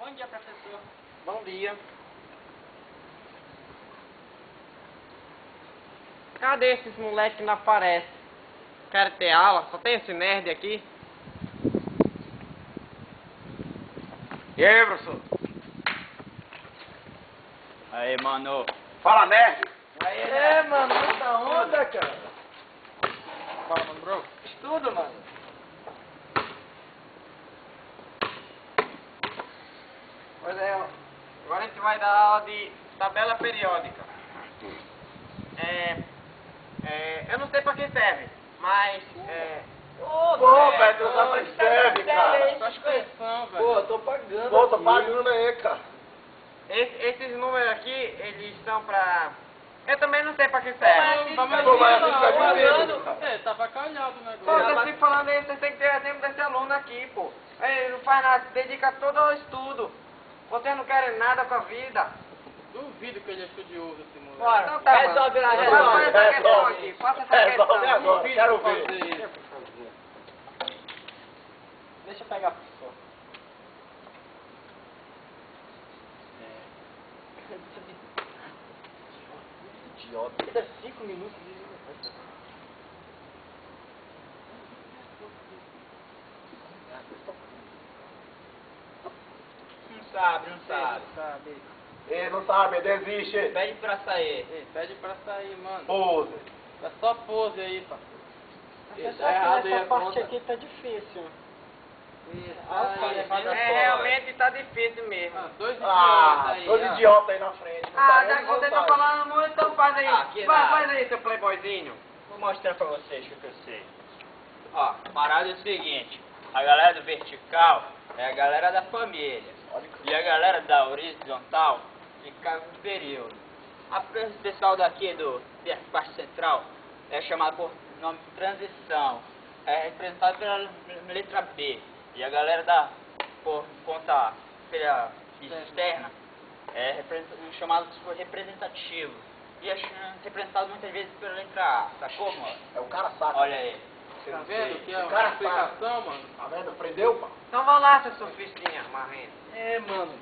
Bom dia, professor. Bom dia. Cadê esses moleques que não aparecem? Quero ter aula, só tem esse nerd aqui. E aí, professor? Aí, mano. Fala, nerd! Aí, mano, muita onda, cara. Fala, mano, bro. Estuda, mano. Pois é, agora a gente vai dar aula de tabela periódica. Eu não sei pra que serve, mas Pô, velho, tu não sabe pra que serve, cara. Só expressão, velho. Pô, tô pagando. Pô, tô pagando aí, cara. Esses números aqui, eles são pra... Eu também não sei pra que serve. Pô, mas assim, vai viver. É, tá bacalhado o Pô, negócio. vocês ficam falando aí, vocês têm que ter exemplo desse aluno aqui, pô. Ele não faz nada, se dedica todo ao estudo. Vocês não querem nada com a vida. Duvido que ele é estudioso, esse moleque. Bora, então tá, resolve lá, mano. resolve. Passa essa questão aqui, passa essa Resolve questão. agora, quero ver. Deixa eu pegar, professor. Idiota. Ainda 5 minutos de... Não sabe, não sabe. Ele não sabe, desiste. Pede pra sair. Ei, pede pra sair, mano. Pose. É só pose aí, pá. Essa parte aqui tá difícil. Isso, Realmente tá difícil mesmo. Dois idiotas Ah, aí. dois ó. idiotas aí na frente. Não Ah, tá já nem que você tá vontade. falando muito, então faz aí. Ah, que Vai, nada. faz aí, seu playboyzinho. Vou mostrar pra vocês o que eu sei. Ó, parada é o seguinte. A galera do vertical é a galera da família. E a galera da horizontal fica no período. O pessoal daqui da parte central é chamado por nome de transição. É representado pela letra B. E a galera da por conta externa é chamado por representativo. E é representado muitas vezes pela letra A. Sacou, mano? É o cara saca. Olha aí. Tá vendo que é O uma cara explicação, mano? Tá vendo? Aprendeu, pá? Então vamos lá, seu sofistinha, marrento. Mano,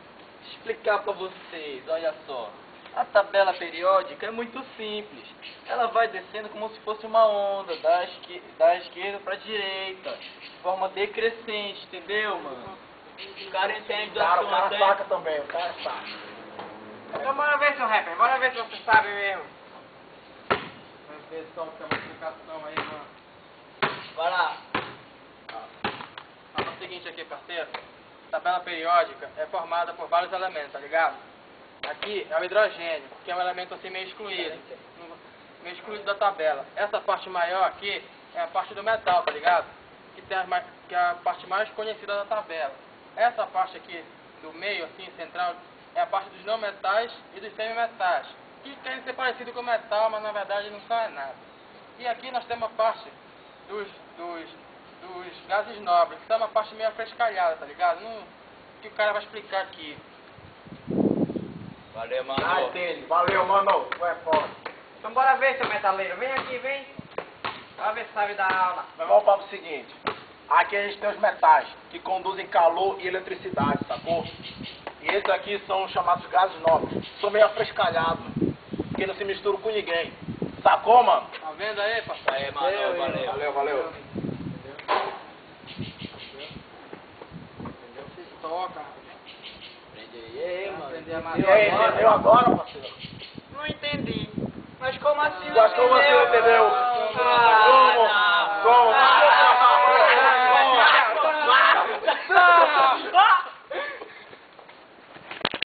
explicar pra vocês, olha só. A tabela periódica é muito simples. Ela vai descendo como se fosse uma onda, da esquerda pra direita, de forma decrescente, entendeu, mano? O cara entende do O cara assunto, hein? saca também, o cara saca. Então bora ver, seu rapper, bora ver se você sabe mesmo. Vamos ver só que é uma explicação aí, mano. Vai lá. É o seguinte aqui, parceiro. Tabela periódica é formada por vários elementos, tá ligado? Aqui é o hidrogênio, que é um elemento assim meio excluído da tabela. Essa parte maior aqui é a parte do metal, tá ligado? Que é a parte mais conhecida da tabela. Essa parte aqui do meio, assim, central, é a parte dos não metais e dos semimetais, que querem ser parecido com o metal, mas na verdade não são nada. E aqui nós temos a parte dos gases nobres, que é uma parte meio afrescalhada, tá ligado? Que o cara vai explicar aqui. Valeu, mano. Ah, entende. Valeu, mano. Tu é foda. Então bora ver, seu metaleiro. Vem aqui, vem. Bora ver se sabe dar aula. Mas vamos para o seguinte. Aqui a gente tem os metais, que conduzem calor e eletricidade, sacou? E esses aqui são os chamados gases nobres. São meio afrescalhados, que não se misturam com ninguém. Sacou, mano? Tá vendo aí, papai? Aí, mano. Valeu. Valeu, valeu. Vocês tocam. Aprende aí, mano. Aprender a E aí, entendeu agora, parceiro? Não entendi. Mas como assim Mas como você não entendeu?